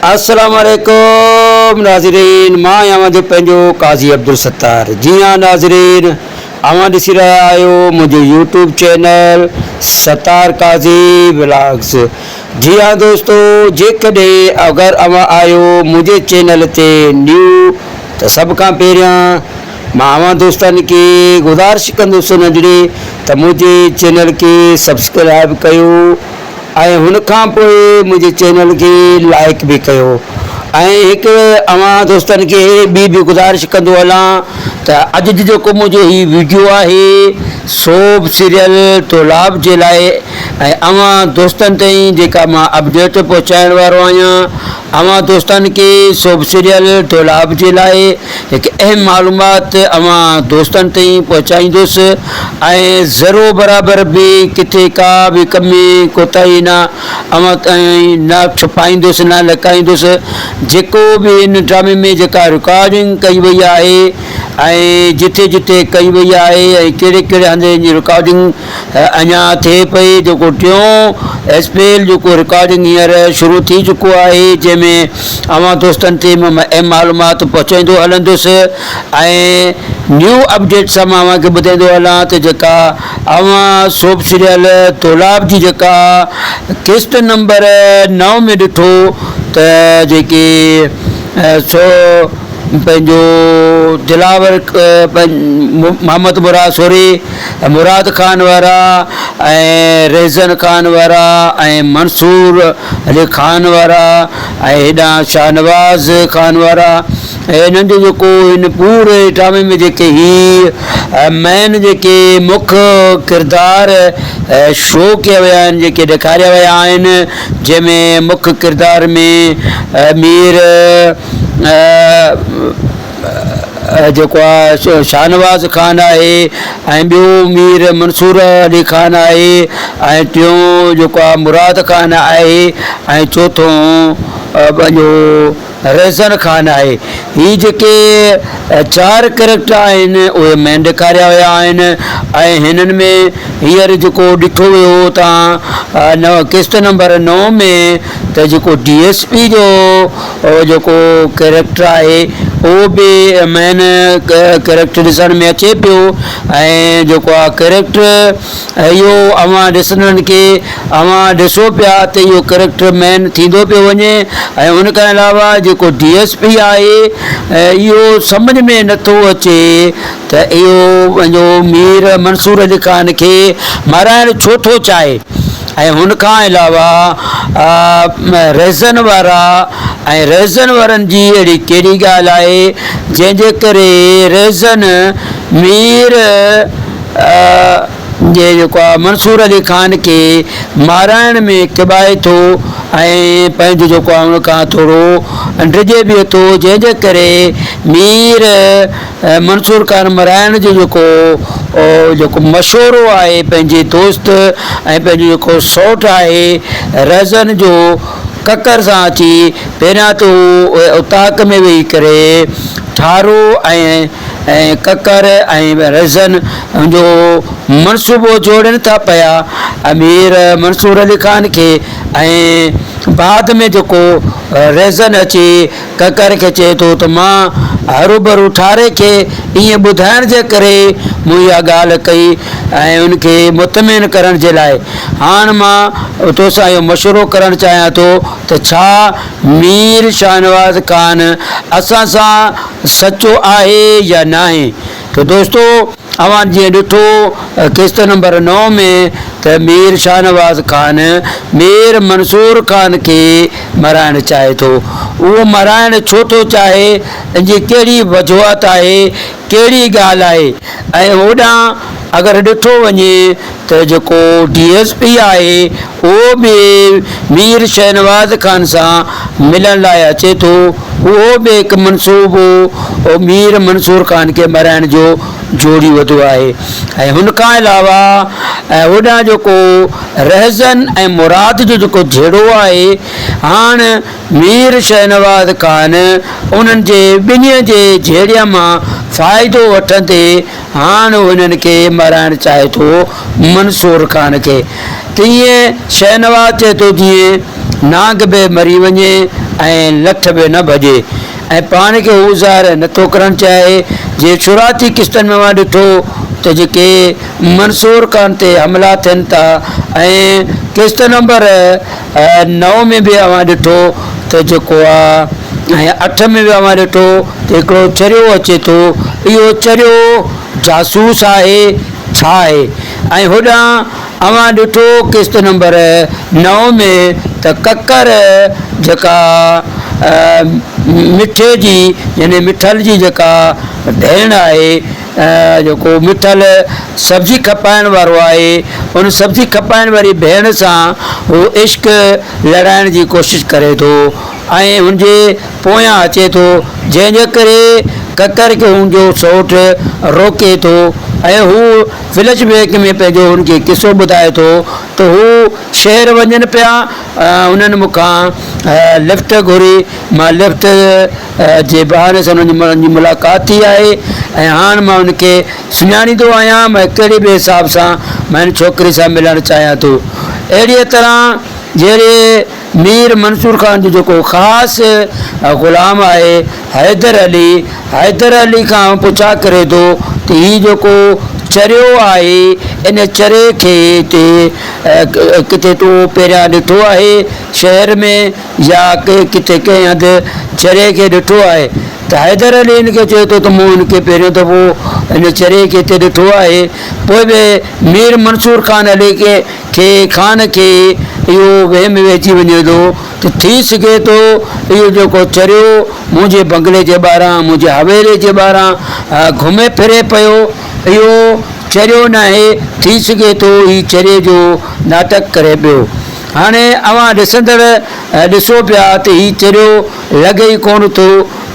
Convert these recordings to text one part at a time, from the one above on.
अस्सलाम वालेकुम नाज़रीन, मां आहियां जो पंहिंजो काज़ी अब्दुल सत्तार। जी हाँ नाज़रीन, अवां ॾिसी रहिया आहियो मुंहिंजो यूट्यूब चैनल सत्तार काज़ी व्लॉग्स। जी हाँ दोस्तों, जेकॾहिं अगरि अवां आहियो मुंहिंजे चैनल ते न्यू त सभ खां पहिरियां मां अवां दोस्तनि खे गुज़ारिश कंदुसि नंढड़ी त मुंहिंजे चैनल खे सब्सक्राइब कयो ऐं हुन खां पोइ मुंहिंजे चैनल खे लाइक बि कयो। ऐं हिकु अवां दोस्तनि खे ॿी बि गुज़ारिश कंदो हलां त अॼु जो जेको मुंहिंजो हीउ वीडियो आहे सोप सीरियल तौलाब जे लाइ ऐं अवां दोस्तनि ताईं जेका मां अपडेट पहुचाइण वारो आहियां। अवां दोस्तनि खे सोप सीरियल तौलाब जे लाइ हिकु अहम मालूमात अवां दोस्तनि ताईं पहुचाईंदुसि ऐं ज़रो बराबरि बि किथे का बि कमी कोताही न अवां ताईं न छुपाईंदुसि न लिकाईंदुसि। जेको बि इन ड्रामे में जेका रिकॉर्डिंग कई वई आहे ऐं जिथे जिथे कई वई आहे ऐं कहिड़े कहिड़े हंधि जी रिकॉर्डिंग अञा थिए पई, जेको टियों स्पेल जेको रिकॉर्डिंग हींअर शुरू थी चुको आहे, जंहिंमें अवां दोस्तनि ते अहम मालूमात पहुचाईंदो हलंदुसि ऐं न्यू अपडेट सां मां अव्हांखे ॿुधाईंदो हलां त जेका अवां सोप सीरियल तौलाब जी जेका किस्त नंबर 9 में ॾिठो त जेके सो पंहिंजो दिलावर मोहम्मद मुराद सोरी मुराद खान वारा ऐं रेज़न खान वारा ऐं मंसूर अली खान वारा ऐं हेॾां शाहनवाज़ खान वारा ऐं हिननि जो जेको हिन पूरे ड्रामे में जेके ही मेन जेके मुख्य किरदार शो कया विया आहिनि, जेके ॾेखारिया विया आहिनि, जंहिंमें मुख्य किरदार में मीर जेको आहे शाहनवाज़ खान आहे ऐं ॿियो मीर मंसूर अली खान आहे ऐं टियों जेको आहे मुराद खान आहे ऐं चोथों पंहिंजो रेज़न खान आहे। ही जेके 4 कैरेक्टर आहिनि उहे मेन ॾेखारिया विया आहिनि ऐं हिननि में हींअर जेको ॾिठो वियो तव्हां किस्त नंबर 9 में त जेको DSP जो जेको कैरेक्टर आहे उहो बि मेन कैरेक्टर ॾिसण में अचे पियो ऐं जेको आहे कैरेक्टर इहो अवां ॾिसंदड़नि खे अवां ॾिसो पिया त इहो कैरेक्टर मेन थींदो पियो वञे ऐं हुन खां अलावा जेको DSP आहे इहो सम्झ में नथो अचे त इहो पंहिंजो मीर मंसूर अली खान खे माराइण छो थो चाहे ऐं हुन खां अलावा रेज़न वारा ऐं रेज़न वारनि जी अहिड़ी कहिड़ी ॻाल्हि आहे जंहिंजे करे रेज़न मीर जेको आहे मंसूर अली खान खे माराइण में किबाए थो ऐं पंहिंजो जेको आहे हुन खां थोरो डिॼे बि थो, जंहिंजे करे मीर मंसूर खान माराइण जो जेको मशवरो आहे पंहिंजे दोस्त ऐं पंहिंजो जेको सौट आहे रेज़न जो ककर सां अची पहिरियां त उताक में वेही करे ठारो ऐं ककर ऐं रेज़न जो मनसूबो जोड़नि था पिया अमीर मंसूर अली खान खे ऐं बाद में जेको रेज़न अची ककर खे चए थो त मां हरू भरू ठारे खे ईअं ॿुधाइण जे करे मूं इहा ॻाल्हि कई ऐं उनखे मुतमिन करण जे लाइ हाणे मां तोसां इहो मशवरो करणु चाहियां थो त छा मीर शाहनवाज़ खान असां सां सचो आहे या न आहे। तो दोस्तों अवां जीअं ॾिठो किस्त नंबर 9 में त मीर शाहनवाज़ खान मीर मंसूर खान खे माराइणु चाहे थो। उहो माराइणु छो थो चाहे, जी कहिड़ी वजूहत आहे, कहिड़ी ॻाल्हि आहे ऐं होॾां अगरि ॾिठो वञे त जेको DSP आहे उहो बि मीर शाहनवाज़ खान सां मिलण लाइ अचे थो। उहो बि हिकु मनसूबो मीर मंसूर खान खे माराइण जो जोड़ी वधो आहे ऐं हुन खां अलावा होॾां जेको रेज़न ऐं मुराद जो जेको जहिड़ो आहे हाणे मीर शहनवाज़ ख़ान उन्हनि जे ॿिन्ही जे जहिड़ीअ मां फ़ाइदो वठंदे हाणे उन्हनि खे माराइणु चाहे थो मंसूर ख़ान खे। तीअं शहनवाज़ चए थो जीअं नांग बि मरी वञे ऐं लठ बि न भॼे ऐं पाण खे हू ज़ाहिर नथो करणु चाहे। जे शुरूआती किस्तनि में मां ॾिठो त जेके मंसूर ख़ान ते हमला थियनि था ऐं किस्त नंबर 9 में बि अवां ॾिठो त जेको आहे ऐं 8 में बि अवां ॾिठो त हिकिड़ो चरियो अचे थो। इहो चरियो जासूस आहे छा आहे? ऐं होॾां अवां ॾिठो किस्त नंबर 9 में त ककर जेका मिठे जी यानी मिठल जी जेका भेण आहे, जेको मिठल सब्जी खपाइण वारो आहे, उन सब्जी खपाइण वारी भेण सां उहो इश्क लड़ाइण जी कोशिशि करे थो ऐं हुनजे पोयां अचे थो, जंहिंजे करे ककर खे हुनजो सौटु रोके थो ऐं हू फ्लैशबैक में पंहिंजो हुनखे किसो ॿुधाए थो त हू शहर वञनि पिया। उन्हनि मूंखां लिफ्ट घुरी, मां लिफ्ट जे बहाने सां उन्हनि जी मुलाक़ात थी आहे ऐं हाणे मां उनखे सुञाणींदो आहियां, मां कहिड़े बि हिसाब सां मां हिन छोकिरे सां मिलणु चाहियां थो। अहिड़ीअ तरह जहिड़े मीर मंसूर ख़ान जो जेको ख़ासि ग़ुलाम आहे हैदर अली खां पुछा करे थो त हीउ जेको चरियो आहे इन चरे खे किथे तो पहिरियां ॾिठो आहे शहर में या किथे कंहिं हंधि चरे खे ॾिठो आहे? त हैदर अली हिनखे चए थो त मूं हिनखे पहिरियों दफ़ो हिन चरे खे हिते ॾिठो आहे। पोइ बि मीर मंसूर ख़ान अली ख़ान खे इहो वहम वेची वञे थो त थी सघे थो इहो जेको चरियो मुंहिंजे बंगले जे ॿाहिरां मुंहिंजे हवेली जे ॿाहिरां घुमे फिरे पियो, इहो चरियो न आहे, थी सघे थो हीउ चरे जो नाटक करे पियो। हाणे अवां ॾिसंदड़ ॾिसो पिया त हीउ चरियो लॻे ई कोन थो,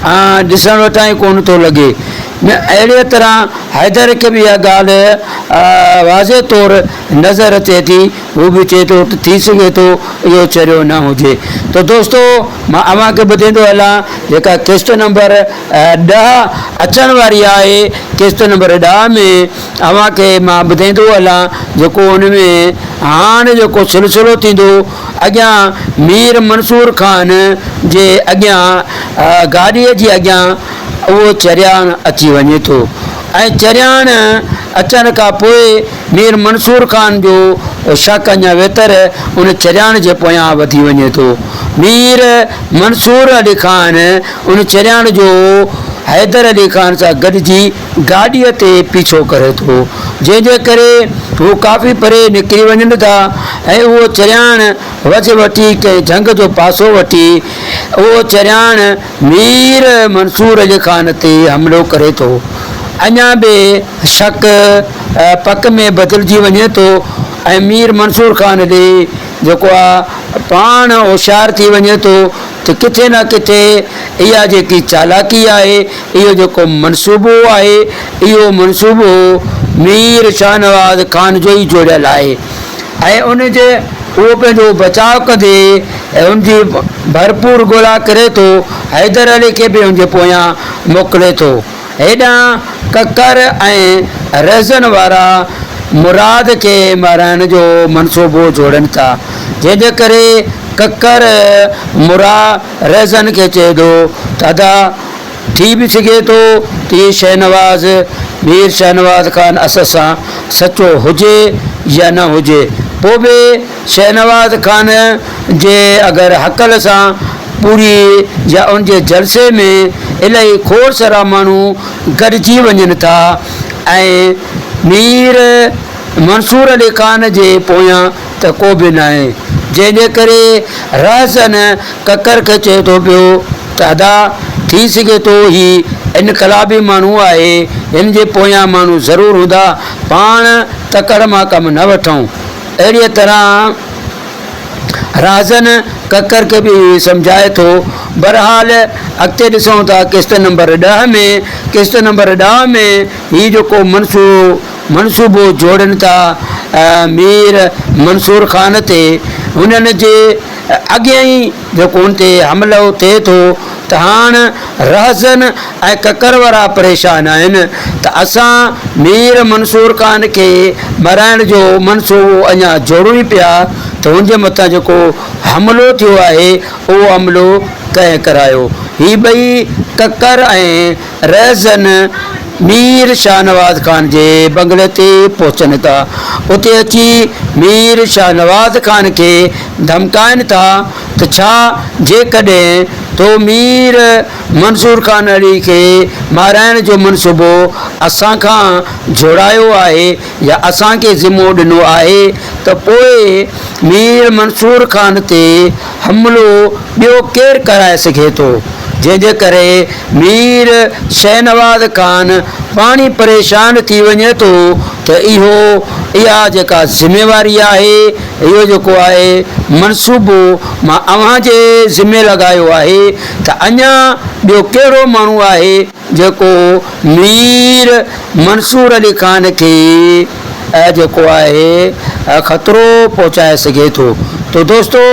ॾिसण वटां ई कोन थो लॻे। अहिड़ीअ तरह हैदर खे बि इहा ॻाल्हि वाज़े तौरु नज़र अचे थी, हू बि चए थो त थी सघे थो इहो चरियो न हुजे। त दोस्तो मां अव्हां खे ॿुधाईंदो हलां जेका किस्त नंबर 10 अचण वारी आहे, किस्त नंबर 10 में अव्हां खे मां ॿुधाईंदो हलां जेको हुन में हाणे जेको सिलसिलो थींदो। अॻियां मीर मंसूर ख़ान जे अॻियां गाॾीअ जे अॻियां उहो चरियाण अची वञे थो ऐं चरियाण अचण खां पोइ मीर मंसूर ख़ान जो शक अञा वेतर उन चरियाण जे पोयां वधी वञे थो। मीर मंसूर अली ख़ान उन चरियाण जो हैदर अली ख़ान सां गॾिजी गाॾीअ ते पीछो करे थो, जंहिंजे करे हू काफ़ी परे निकिरी वञनि था ऐं उहो चरियाण वठी कंहिं झंग जो पासो वठी उहो चरियाण मीर मंसूर अली ख़ान ते हमिलो करे थो। अञा बि शक पक में बदिलजी वञे थो ऐं मीर मंसूर ख़ान अली जेको आहे पाण होशियारु थी वञे थो त किथे न किथे इहा जेकी चालाकी आहे, इहो जेको मनसूबो आहे, इहो मनसूबो मीर शाहनवाज़ ख़ान जो ई जोड़ियल आहे ऐं उनजे उहो पंहिंजो बचाव कंदे ऐं उनजी भरपूर ॻोल्हा करे थो। हैदर अली खे बि उनजे पोयां मोकिले थो। हेॾां ककर ऐं रज़न वारा मुराद खे माराइण जो मनसूबो जोड़नि था, जंहिंजे करे ककर रज़न खे चए थो दादा थी बि सघे थो त हीउ शहनवाज़ मीर शहनवाज़ ख़ान असां सां सचो हुजे या न हुजे। पोइ बि शहनवाज़ ख़ान जे अगरि हक़ल सां पूरी या उनजे जलसे में इलाही खोड़ सारा माण्हू गॾिजी वञनि था ऐं मीर मंसूर अली ख़ान जे पोयां त को बि न आहे, जंहिंजे करे रज़न ककर खे चए थो पियो दादा थी सघे थो हीउ इनकलाबी माण्हू आहे, हिन जे पोयां माण्हू ज़रूरु हूंदा, पाण तकड़ मां कमु न वठूं। अहिड़ीअ तरह राज़न ककर खे बि सम्झाए थो। बहरहाल अॻिते ॾिसूं था किस्त नंबर 10 में, किस्त नंबर 10 में हीउ जेको मनसूबो जोड़नि था मीर मंसूर ख़ान ते, हुननि जे अॻियां ई जेको उन ते हमिलो थिए थो त हाणे रहज़न ऐं ककर वारा परेशान आहिनि त असां मीर मंसूर ख़ान खे मराइण जो मनसूबो अञा जोड़ूं ई पिया त हुनजे मथां जेको हमिलो थियो आहे उहो हमिलो कंहिं करायो। ही ॿई ककर ऐं रहज़न मीर शाहनवाज़ ख़ान जे बंगले ते पहुचनि था। उते अची मीर शाहनवाज़ ख़ान खे धमकाइनि था त छा जेकॾहिं तो मीर मंसूर ख़ान अली खे माराइण जो मनसूबो असां खां जोड़ायो आहे या असांखे ज़िम्मो ॾिनो आहे त पोइ मीर मंसूर ख़ान ते हमिलो ॿियो केरु कराए सघे थो। जंहिंजे करे मीर शाहनवाज़ ख़ान पाणी परेशान थी वञे थो त इहा जेका ज़िम्मेवारी आहे, इहो जेको आहे मनसूबो मां अव्हांजे ज़िम्मे लॻायो आहे त अञा ॿियो कहिड़ो माण्हू आहे जेको मीर मंसूर अली ख़ान खे जेको आहे ख़तरो पहुचाए सघे थो। तो दोस्तो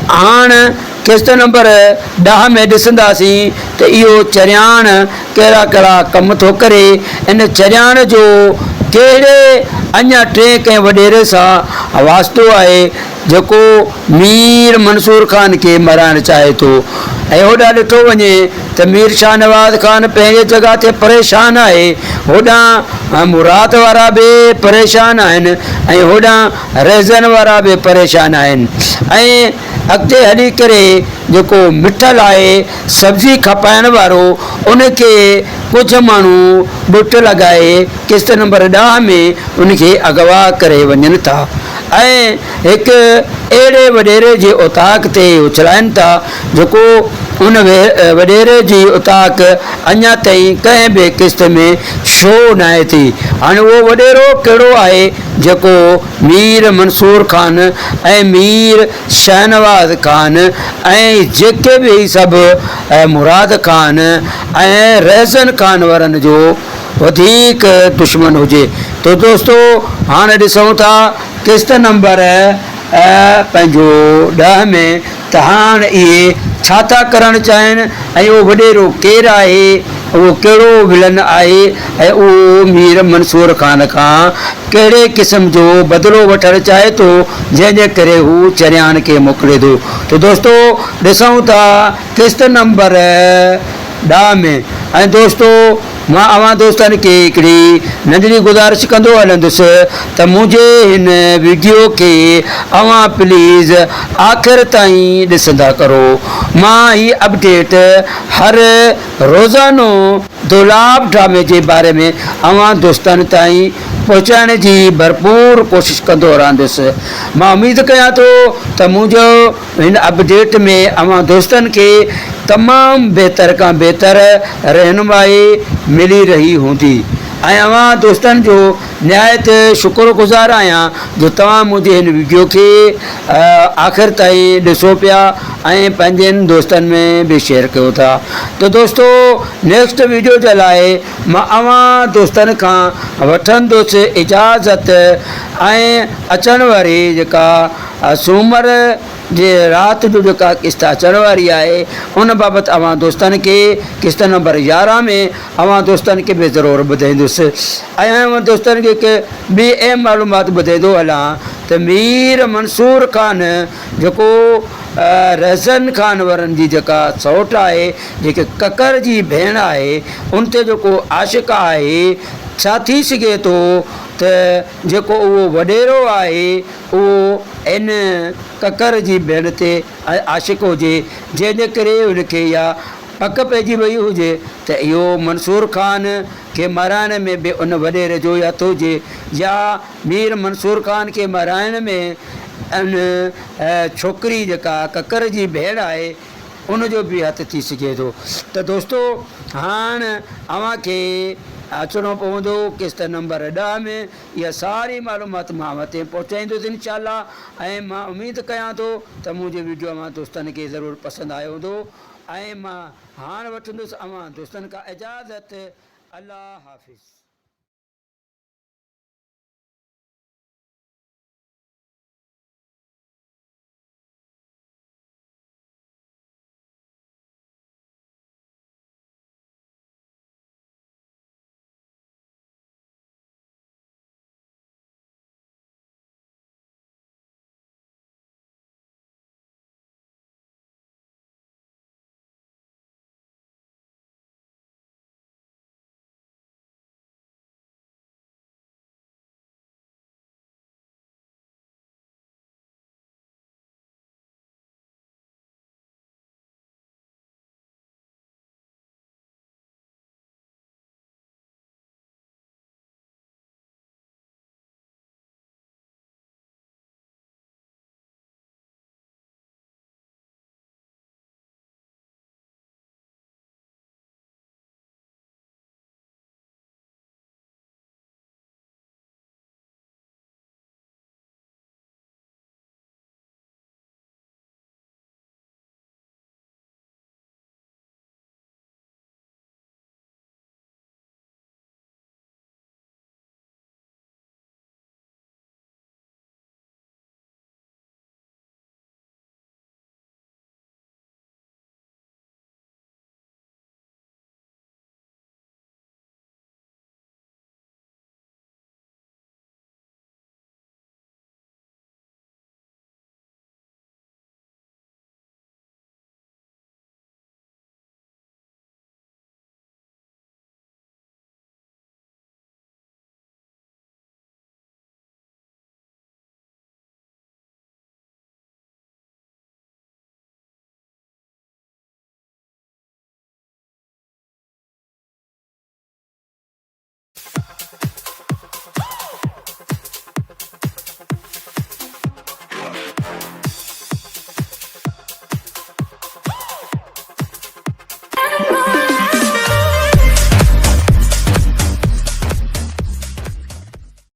हाणे किस्त नंबर 10 में ॾिसंदासीं त इहो चरियाण कहिड़ा कहिड़ा कम थो करे। इन चरियाण जो कहिड़े अञा टे कंहिं वॾेरे सां वास्तो आहे जेको मीर मंसूर ख़ान खे मराइणु चाहे थो। ऐं होॾां ॾिठो वञे त मीर शाहनवाज़ ख़ान पंहिंजे जॻह ते परेशान आहे, होॾां मुराद वारा बि परेशान आहिनि ऐं होॾां रहज़न वारा बि परेशान आहिनि। ऐं अॻिते हली करे जेको मिठल आहे सब्जी खपाइण वारो, उनखे कुझु माण्हू बुट लॻाए किस्त नंबर 10 में उनखे अगवा करे वञनि था ऐं हिकु अहिड़े वॾेरे जे उताक ते उछलाइनि था जेको उन वॾेरे जी उताक अञा ताईं कंहिं बि किस्त में शो न आहे थी। हाणे उहो वॾेरो कहिड़ो आहे जेको मीर मंसूर ख़ान ऐं मीर शाहनवाज़ ख़ान ऐं जेके बि सभु मुराद ख़ान ऐं रहज़न ख़ान वारनि जो वधीक दुश्मन हुजे। तो दोस्तो हाणे ॾिसूं था किस्त नंबर पंहिंजो 10 में त हाणे इहे छा था करणु चाहिनि ऐं उहो वॾेरो केरु आहे, उहो कहिड़ो विलन आहे ऐं उहो मीर मंसूर ख़ान खां कहिड़े क़िस्म जो बदिलो वठणु चाहे थो जंहिंजे करे हू चरियाण खे मोकिले थो। तो दोस्तो ॾिसूं था किस्त नंबर 10 में। ऐं दोस्तो मां अव्हां दोस्तनि खे हिकिड़ी नंढड़ी गुज़ारिश कंदो हलंदुसि त मुंहिंजे हिन वीडियो खे अव्हां प्लीज़ आख़िर ताईं ॾिसंदा करो। मां ही अपडेट हर रोज़ानो दुलाब ड्रामे जे बारे में अव्हां दोस्तनि ताईं पहुचाइण जी भरपूर कोशिशि कंदो रहंदुसि। मां उमेदु कयां थो त मुंहिंजो हिन अपडेट में अव्हां दोस्तनि खे तमामु बहितर खां बहितर रहनुमाई मिली रही हूंदी ऐं अव्हां दोस्तनि जो निहायत शुक्रगुज़ार आहियां जो तव्हां मुंहिंजे हिन वीडियो खे आख़िर ताईं ॾिसो पिया ऐं पंहिंजनि दोस्तनि में बि शेयर कयो था। तो दोस्तो नेक्स्ट वीडियो जे लाइ मां अव्हां दोस्तनि खां वठंदुसि इजाज़त ऐं अचण वारी जेका सूमर जे राति जो जेका किस्त अचण वारी आहे उन बाबति अव्हां दोस्तनि खे किस्त नंबर 11 में अव्हां दोस्तनि खे बि ज़रूरु ॿुधाईंदुसि। ऐं अव्हां दोस्तनि खे हिकु ॿी अहम मालूमात ॿुधाईंदो हलां त मीर मंसूर ख़ान जेको रहज़न ख़ान वारनि जी जेका सौट आहे, जेके ककर जी भेण आहे, उन ते जेको आशिक़ आहे, छा थी सघे थो त जेको उहो वॾेरो आहे उहो इन ककर जी भेण ते आशिक़ हुजे जंहिंजे करे उनखे इहा पक पइजी वई हुजे त इहो मंसूर ख़ान खे माराइण में बि उन वॾेरे जो हथु हुजे या मीर मंसूर ख़ान खे माराइण में उन छोकिरी जेका ककर जी भेण आहे उनजो बि हथु थी सघे थो। त दोस्तो हाणे अव्हां खे अचिणो पवंदो किस्त नंबर 10 में। इहा सारी मालूमात मां वटि पहुचाईंदुसि इंशाअल्लाह ऐं मां उमेदु कयां थो त मुंहिंजो वीडियो मां दोस्तनि खे ज़रूरु पसंदि आयो हूंदो ऐं मां हाणे वठंदुसि अव्हां दोस्तनि खां इजाज़त। अल्लाह हाफ़िज़।